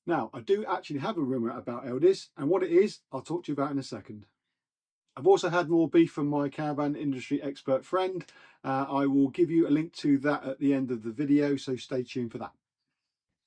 Now, I do actually have a rumour about Elddis, and what it is, I'll talk to you about in a second. I've also had more beef from my caravan industry expert friend. I will give you a link to that at the end of the video, so stay tuned for that.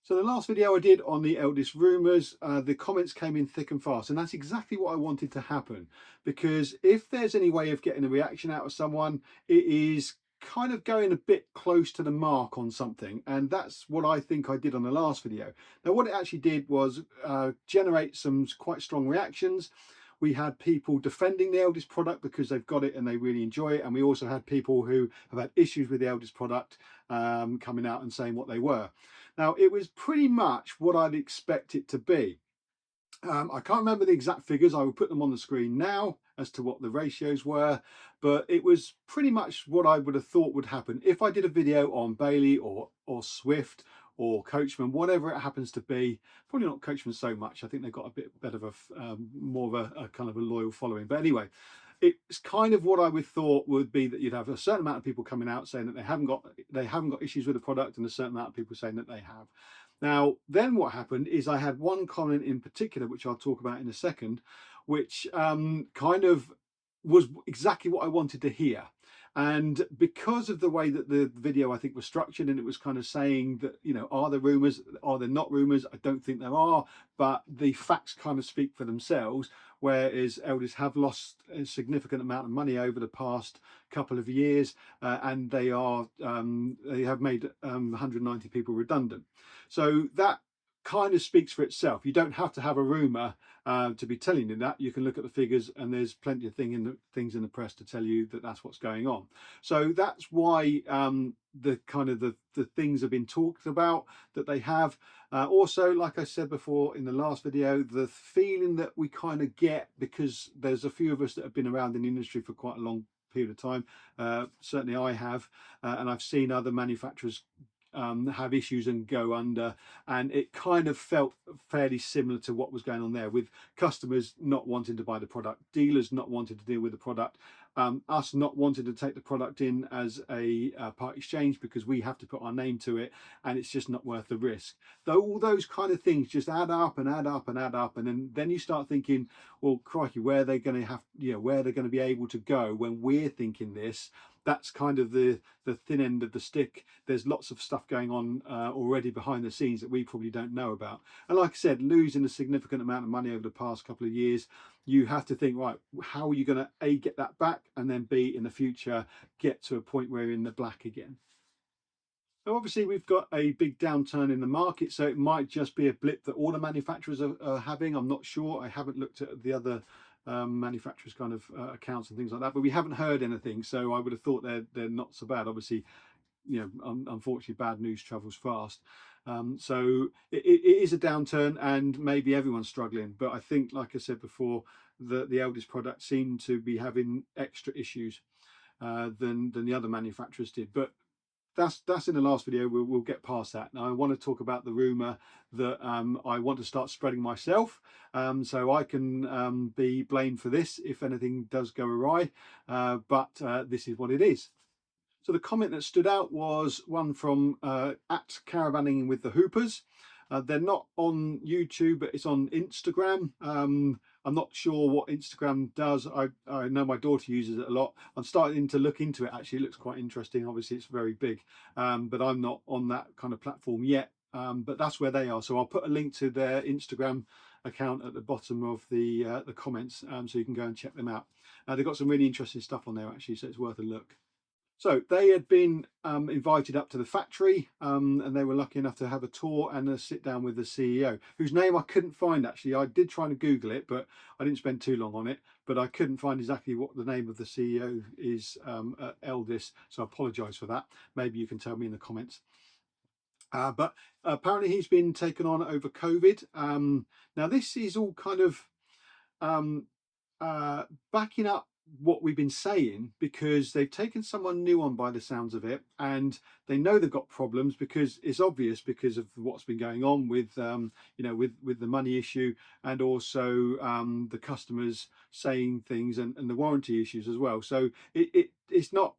So the last video I did on the Elddis rumours, the comments came in thick and fast, and that's exactly what I wanted to happen, because if there's any way of getting a reaction out of someone, it is kind of going a bit close to the mark on something, and that's what I think I did on the last video. Now what it actually did was generate some quite strong reactions. We had people defending the Elddis product because they've got it and they really enjoy it, and we also had people who have had issues with the Elddis product coming out and saying what they were. Now, it was pretty much what I'd expect it to be. I can't remember the exact figures. I will put them on the screen now as to what the ratios were, but it was pretty much what I would have thought would happen if I did a video on Bailey or Swift or Coachman, whatever it happens to be. Probably not Coachman so much. I think they've got a bit better of a more of a kind of a loyal following. But anyway, it's kind of what I would thought would be, that you'd have a certain amount of people coming out saying that they haven't got issues with the product, and a certain amount of people saying that they have. Now, then what happened is I had one comment in particular, which I'll talk about in a second, which kind of was exactly what I wanted to hear. And because of the way that the video, I think, was structured, and it was kind of saying that, you know, are there rumours? Are there not rumours? I don't think there are, but the facts kind of speak for themselves. Whereas Elddis have lost a significant amount of money over the past couple of years, and they have made 190 people redundant. So that kind of speaks for itself. You don't have to have a rumour to be telling you that. You can look at the figures, and there's plenty of things in the press to tell you that that's what's going on. So that's why the things have been talked about that they have. Also, like I said before in the last video, the feeling that we kind of get, because there's a few of us that have been around in the industry for quite a long period of time. Certainly I have, and I've seen other manufacturers have issues and go under, and it kind of felt fairly similar to what was going on there, with customers not wanting to buy the product, dealers not wanting to deal with the product, us not wanting to take the product in as a part exchange because we have to put our name to it, and it's just not worth the risk. Though all those kind of things just add up and add up and add up, and then you start thinking, well, crikey, where are they going to have, you know, where they're going to be able to go when we're thinking this? That's kind of the thin end of the stick. There's lots of stuff going on already behind the scenes that we probably don't know about. And like I said, losing a significant amount of money over the past couple of years, you have to think, right, how are you going to A, get that back, and then B, in the future, get to a point where you're in the black again. Now, obviously, we've got a big downturn in the market, so it might just be a blip that all the manufacturers are having. I'm not sure. I haven't looked at the other manufacturers' kind of accounts and things like that, but we haven't heard anything, so I would have thought they're not so bad. Obviously, you know, unfortunately, bad news travels fast. So it is a downturn, and maybe everyone's struggling. But I think, like I said before, the Elddis product seemed to be having extra issues than the other manufacturers did. But that's in the last video. We'll get past that. Now I want to talk about the rumor that I want to start spreading myself, so I can be blamed for this if anything does go awry, but this is what it is. So the comment that stood out was one from at Caravanning with the Hoopers. They're not on YouTube, but it's on Instagram. I'm not sure what Instagram does. I know my daughter uses it a lot. I'm starting to look into it, actually. It looks quite interesting. Obviously, it's very big, but I'm not on that kind of platform yet. But that's where they are. So I'll put a link to their Instagram account at the bottom of the comments, so you can go and check them out. They've got some really interesting stuff on there, actually, so it's worth a look. So they had been invited up to the factory, and they were lucky enough to have a tour and a sit down with the CEO, whose name I couldn't find, actually. I did try to Google it, but I didn't spend too long on it. But I couldn't find exactly what the name of the CEO is at Elddis, so I apologise for that. Maybe you can tell me in the comments. But apparently he's been taken on over COVID. Now this is all kind of backing up what we've been saying, because they've taken someone new on by the sounds of it, and they know they've got problems because it's obvious, because of what's been going on with you know, with the money issue, and also the customers saying things, and the warranty issues as well. So it's not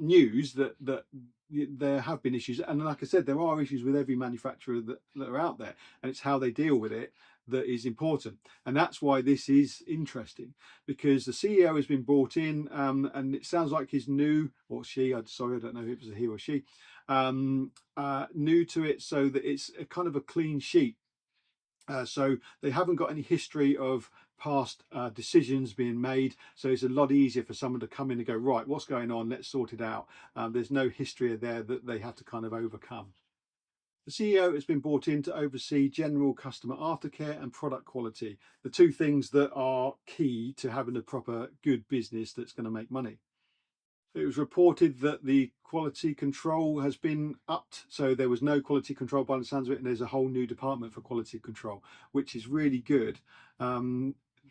news that there have been issues, and like I said, there are issues with every manufacturer that are out there, and it's how they deal with it that is important. And that's why this is interesting, because the CEO has been brought in, and it sounds like he's new, or she, sorry, I don't know if it was a he or she, new to it, so that it's a kind of a clean sheet. So they haven't got any history of past decisions being made, so it's a lot easier for someone to come in and go, right, what's going on, let's sort it out. There's no history there that they have to kind of overcome. The CEO has been brought in to oversee general customer aftercare and product quality, the two things that are key to having a proper good business that's going to make money. It was reported that the quality control has been upped, so there was no quality control by the sounds of it, and there's a whole new department for quality control, which is really good.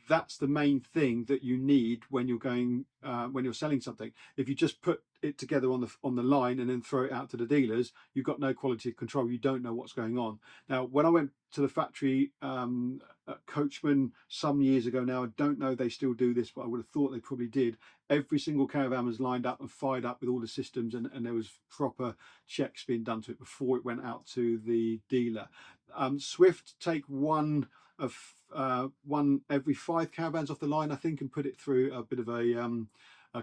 That's the main thing that you need when you're going when you're selling something. If you just put it together on the line and then throw it out to the dealers, you've got no quality control. You don't know what's going on. Now, when I went to the factory at Coachman some years ago now, I don't know if they still do this, but I would have thought they probably did. Every single Caravan was lined up and fired up with all the systems, and there was proper checks being done to it before it went out to the dealer. Swift take one every 5 Caravans off the line, I think, and put it through a bit of a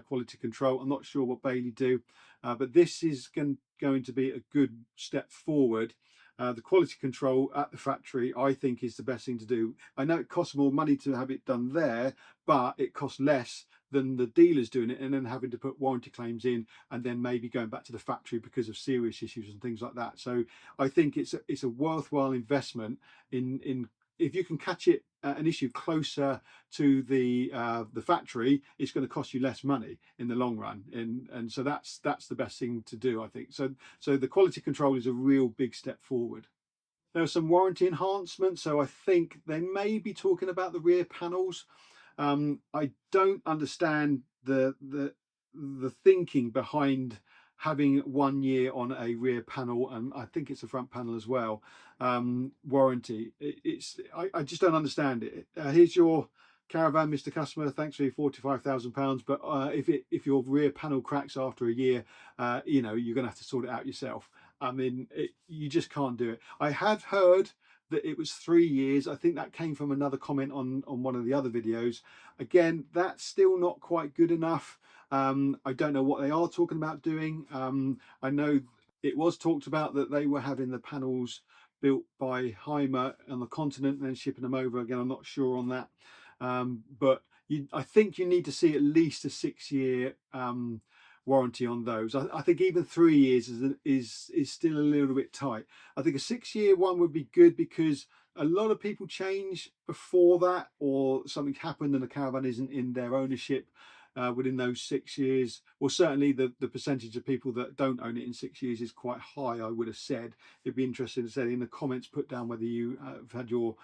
quality control. I'm not sure what Bailey do, but this is going to be a good step forward. The quality control at the factory, I think, is the best thing to do. I know it costs more money to have it done there, but it costs less than the dealers doing it and then having to put warranty claims in, and then maybe going back to the factory because of serious issues and things like that. So I think it's a worthwhile investment in if you can catch it an issue closer to the factory, it's going to cost you less money in the long run, and so that's the best thing to do, I think. So the quality control is a real big step forward. There are some warranty enhancements, so I think they may be talking about the rear panels. I don't understand the thinking behind having 1 year on a rear panel, and I think it's a front panel as well, warranty. I just don't understand it. Here's your Caravan, Mr. Customer. Thanks for your £45,000. But if your rear panel cracks after a year, you're going to have to sort it out yourself. I mean, you just can't do it. I have heard that it was 3 years. I think that came from another comment on one of the other videos. Again, that's still not quite good enough. I don't know what they are talking about doing. I know it was talked about that they were having the panels built by Heimer on the continent and then shipping them over. Again, I'm not sure on that. But I think you need to see at least a 6-year warranty on those. I think even 3 years is still a little bit tight. I think a 6-year one would be good, because a lot of people change before that, or something happened and the Caravan isn't in their ownership within those 6 years. Well, certainly the percentage of people that don't own it in 6 years is quite high, I would have said. It'd be interesting to say in the comments, put down whether you have had your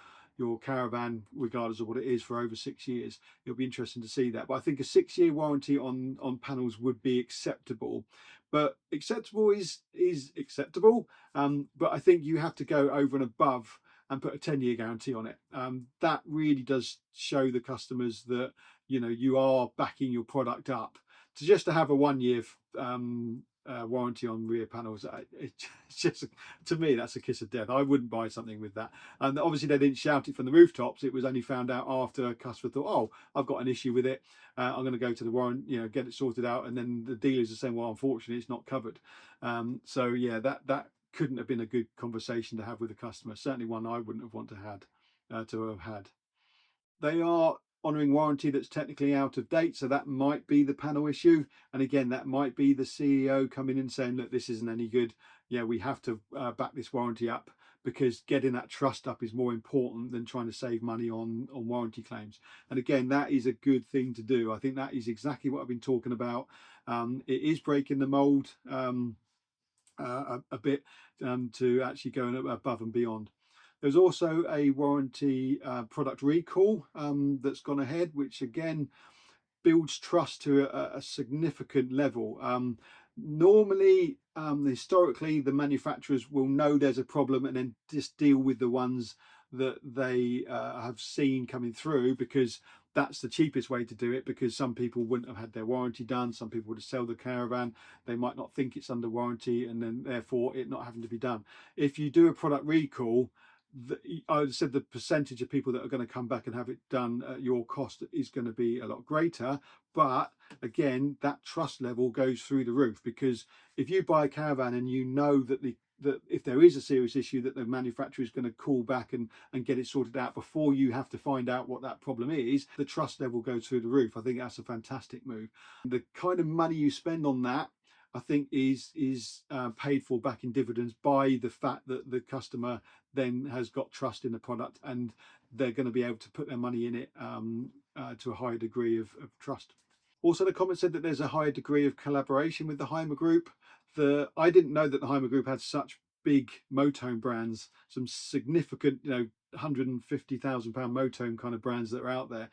Caravan, regardless of what it is, for over 6 years. It'll be interesting to see that. But I think a 6-year warranty on panels would be acceptable. But acceptable is acceptable. But I think you have to go over and above and put a 10-year guarantee on it. That really does show the customers that you are backing your product up. To have a 1-year warranty on rear panels, it's just, to me, that's a kiss of death. I wouldn't buy something with that. And obviously they didn't shout it from the rooftops. It was only found out after a customer thought, oh, I've got an issue with it, I'm going to go to the warrant, get it sorted out, and then the dealers are saying, well, unfortunately it's not covered. So yeah, that couldn't have been a good conversation to have with the customer. Certainly one I wouldn't have wanted to have had. They are honouring warranty that's technically out of date, so that might be the panel issue. And again, that might be the CEO coming in saying, look, this isn't any good. Yeah, we have to back this warranty up, because getting that trust up is more important than trying to save money on warranty claims. And again, that is a good thing to do. I think that is exactly what I've been talking about. It is breaking the mold a bit to actually go above and beyond. There's also a warranty product recall that's gone ahead, which again builds trust to a significant level. Normally, historically, the manufacturers will know there's a problem and then just deal with the ones that they have seen coming through, because that's the cheapest way to do it, because some people wouldn't have had their warranty done. Some people would sell the caravan, they might not think it's under warranty, and then therefore it not having to be done. If you do a product recall, I would said the percentage of people that are going to come back and have it done at your cost is going to be a lot greater. But again, that trust level goes through the roof, because if you buy a caravan and you know that that if there is a serious issue, that the manufacturer is going to call back and get it sorted out before you have to find out what that problem is, the trust level goes through the roof. I think that's a fantastic move. The kind of money you spend on that, I think, is paid for back in dividends by the fact that the customer then has got trust in the product, and they're going to be able to put their money in it to a higher degree of trust. Also, the comment said that there's a higher degree of collaboration with the Rumour Group. I didn't know that the Rumour Group had such big motorhome brands, some significant, £150,000 motorhome kind of brands that are out there.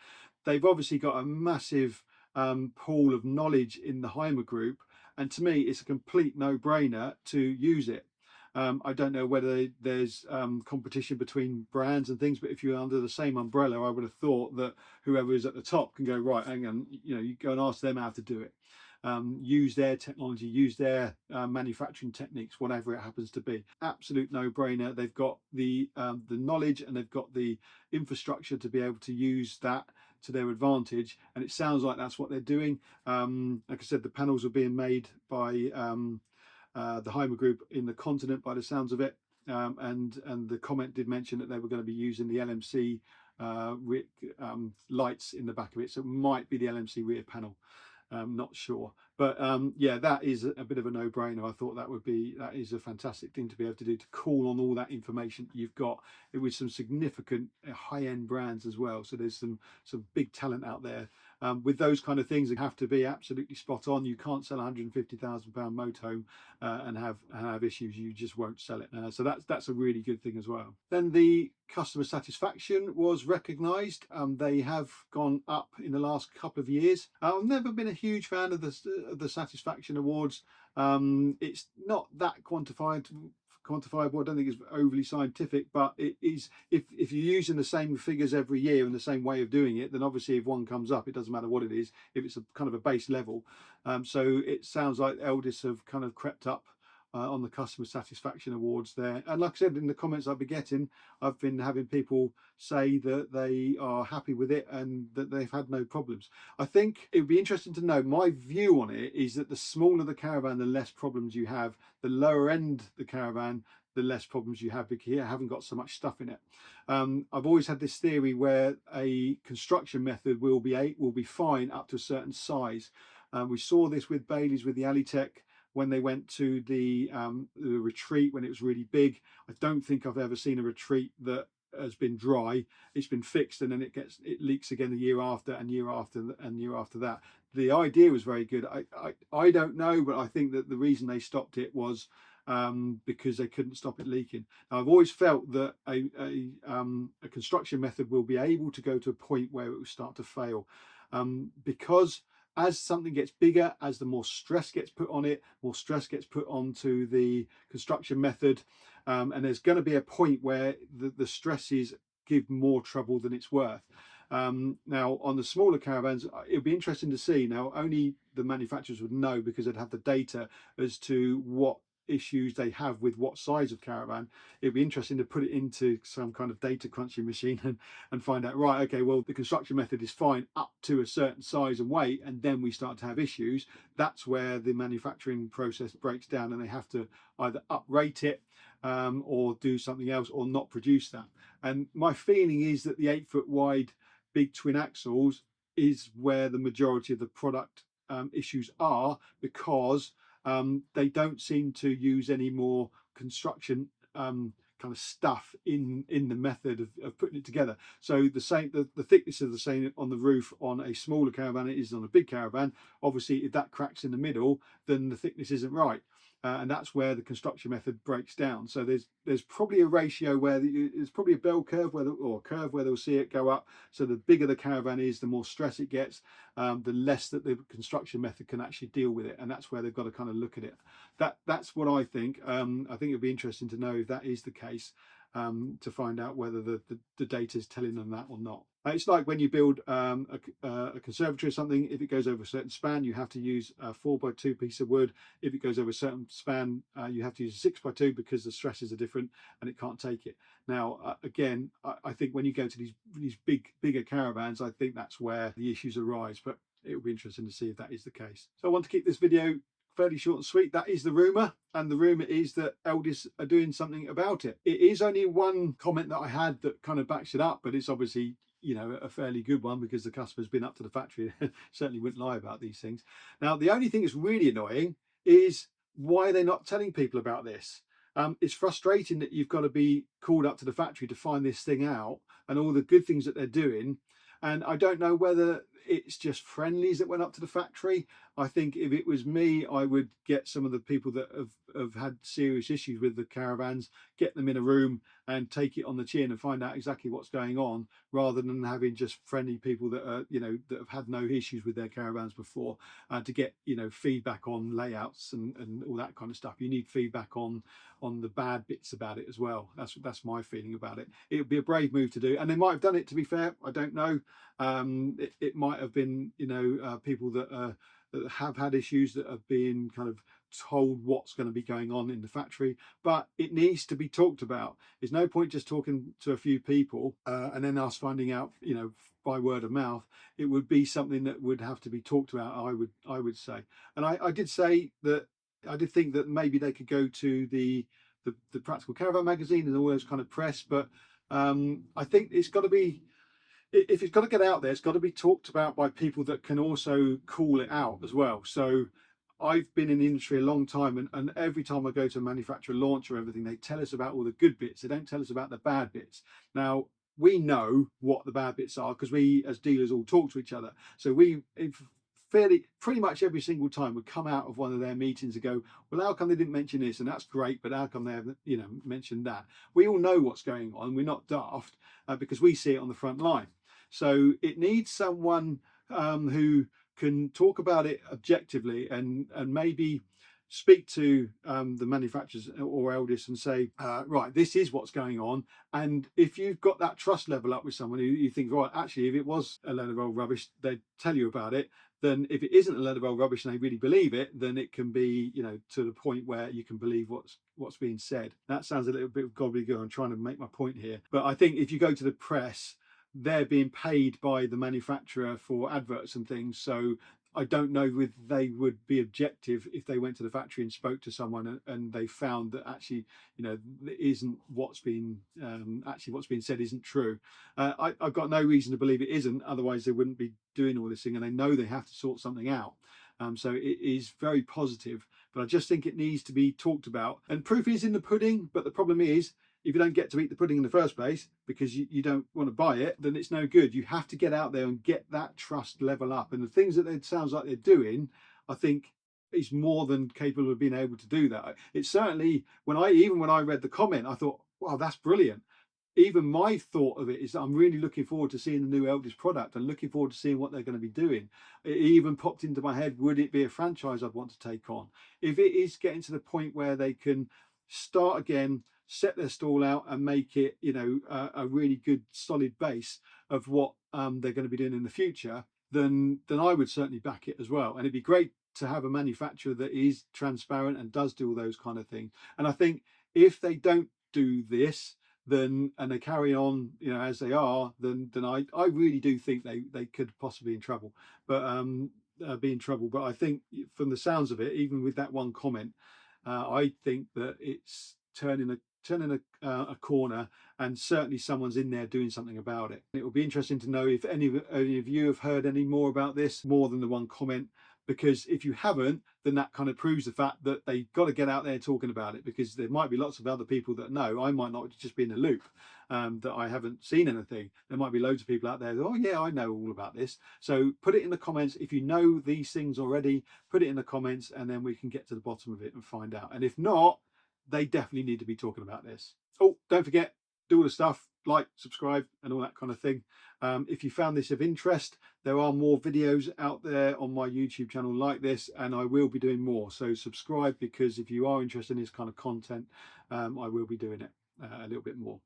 They've obviously got a massive pool of knowledge in the Rumour Group, and to me, it's a complete no-brainer to use it. I don't know whether there's competition between brands and things, but if you're under the same umbrella, I would have thought that whoever is at the top can go, right, hang on, you go and ask them how to do it. Use their technology, use their manufacturing techniques, whatever it happens to be. Absolute no-brainer. They've got the knowledge, and they've got the infrastructure to be able to use that to their advantage, and it sounds like that's what they're doing. Like I said, the panels are being made by the Rumour Group in the continent, by the sounds of it, and the comment did mention that they were going to be using the LMC lights in the back of it, so it might be the LMC rear panel. Not sure, but yeah, that is a bit of a no-brainer. I thought that is a fantastic thing to be able to do, to call on all that information you've got with some significant high-end brands as well. So there's some big talent out there. With those kind of things, they have to be absolutely spot on. You can't sell £150,000 motorhome and have issues. You just won't sell it. So that's a really good thing as well. Then the customer satisfaction was recognised. They have gone up in the last couple of years. I've never been a huge fan of the satisfaction awards. It's not that quantifiable. I don't think it's overly scientific, but it is. If you're using the same figures every year and the same way of doing it, then obviously if one comes up, it doesn't matter what it is, if it's a kind of a base level. So it sounds like Elddis have kind of crept up on the customer satisfaction awards there. And like I said, in the comments I've been getting, I've been having people say that they are happy with it and that they've had no problems. I think it would be interesting to know. My view on it is that the smaller the caravan, the less problems you have. The lower end the caravan, the less problems you have, because you haven't got so much stuff in it. I've always had this theory where a construction method will be fine up to a certain size. We saw this with Bailey's, with the Alitech, when they went to the retreat when it was really big. I don't think I've ever seen a retreat that has been dry. It's been fixed, and then it leaks again the year after, and year after, and year after that. The idea was very good. I don't know, but I think that the reason they stopped it was because they couldn't stop it leaking. Now, I've always felt that a construction method will be able to go to a point where it will start to fail, because as something gets bigger, as the more stress gets put on it, more stress gets put onto the construction method, and there's going to be a point where the stresses give more trouble than it's worth. Now, on the smaller caravans, it'll be interesting to see. Now, only the manufacturers would know, because they'd have the data as to what issues they have with what size of caravan. It'd be interesting to put it into some kind of data crunching machine and find out, right, okay, well, the construction method is fine up to a certain size and weight, and then we start to have issues. That's where the manufacturing process breaks down, and they have to either uprate it or do something else, or not produce that. And my feeling is that the 8-foot wide big twin axles is where the majority of the product issues are, because they don't seem to use any more construction kind of stuff in the method of putting it together. So the thickness is the same on the roof on a smaller caravan it is on a big caravan. Obviously, if that cracks in the middle, then the thickness isn't right. And that's where the construction method breaks down. So there's probably a ratio where there's probably a bell curve or a curve where they'll see it go up. So the bigger the caravan is, the more stress it gets, the less that the construction method can actually deal with it. And that's where they've got to kind of look at it. That's what I think. I think it'd be interesting to know if that is the case. to find out whether the data is telling them that or not. It's like when you build a conservatory or something. If it goes over a certain span, you have to use a 4x2 piece of wood. If it goes over a certain span, you have to use a 6x2 because the stresses are different and it can't take it. Now, again, I think when you go to these bigger caravans, I think that's where the issues arise. But it will be interesting to see if that is the case. So I want to keep this video fairly short and sweet. That is the rumour, and the rumour is that Elddis are doing something about it. It is only one comment that I had that kind of backs it up, but it's obviously, you know, a fairly good one because the customer's been up to the factory and certainly wouldn't lie about these things. Now, the only thing that's really annoying is why they're not telling people about this. It's frustrating that you've got to be called up to the factory to find this thing out and all the good things that they're doing. And I don't know whether it's just friendlies that went up to the factory. I think if it was me, I would get some of the people that have had serious issues with the caravans, get them in a room and take it on the chin and find out exactly what's going on, rather than having just friendly people that are, you know, that have had no issues with their caravans before, to get, you know, feedback on layouts and all that kind of stuff. You need feedback on the bad bits about it as well. That's my feeling about it. It would be a brave move to do, and they might have done it, to be fair. I don't know. It might have been, you know, people that have had issues that have been kind of told what's going to be going on in the factory, but it needs to be talked about. There's no point just talking to a few people and then us finding out, you know, by word of mouth. It would be something that would have to be talked about, I would say. And I did say that I did think that maybe they could go to the Practical Caravan magazine and all those kind of press, but I think it's got to be, if it's got to get out there, it's got to be talked about by people that can also call it out as well. So I've been in the industry a long time, and every time I go to a manufacturer launch or everything, they tell us about all the good bits. They don't tell us about the bad bits. Now, we know what the bad bits are because we as dealers all talk to each other. So pretty much every single time would come out of one of their meetings and go, well, how come they didn't mention this? And that's great, but how come they haven't, you know, mentioned that? We all know what's going on. We're not daft because we see it on the front line. So it needs someone who can talk about it objectively and maybe speak to the manufacturers or Elddis and say, right, this is what's going on. And if you've got that trust level up with someone who you think, right, actually, if it was a load of old rubbish, they'd tell you about it. Then if it isn't a load of old rubbish and they really believe it, then it can be, you know, to the point where you can believe what's being said. That sounds a little bit of gobbledygook. I'm trying to make my point here. But I think if you go to the press, they're being paid by the manufacturer for adverts and things. So I don't know if they would be objective if they went to the factory and spoke to someone and they found that actually, you know, isn't what's been said isn't true. I've got no reason to believe it isn't. Otherwise, they wouldn't be doing all this thing, and they know they have to sort something out. So it is very positive, but I just think it needs to be talked about. And proof is in the pudding. But the problem is, if you don't get to eat the pudding in the first place because you don't want to buy it, then it's no good. You have to get out there and get that trust level up. And the things that it sounds like they're doing, I think is more than capable of being able to do that. It's certainly, when I read the comment, I thought, wow, that's brilliant. Even my thought of it is that I'm really looking forward to seeing the new Elddis product and looking forward to seeing what they're going to be doing. It even popped into my head, would it be a franchise I'd want to take on? If it is getting to the point where they can start again, set their stall out and make it, you know, a really good solid base of what they're going to be doing in the future, then I would certainly back it as well. And it'd be great to have a manufacturer that is transparent and does do all those kind of things. And I think if they don't do this, then and they carry on, you know, as they are, then I really do think they could possibly be in trouble. But I think from the sounds of it, even with that one comment, I think that it's turning a corner, and certainly someone's in there doing something about it. It will be interesting to know if any of you have heard any more about this, more than the one comment, because if you haven't, then that kind of proves the fact that they've got to get out there talking about it, because there might be lots of other people that know. I might not just be in the loop, that I haven't seen anything. There might be loads of people out there that, oh yeah, I know all about this. So put it in the comments if you know these things already. Put it in the comments and then we can get to the bottom of it and find out. And if not, they definitely need to be talking about this. Oh, don't forget, do all the stuff, like, subscribe and all that kind of thing. If you found this of interest, there are more videos out there on my YouTube channel like this, and I will be doing more. So subscribe, because if you are interested in this kind of content, I will be doing it. a little bit more.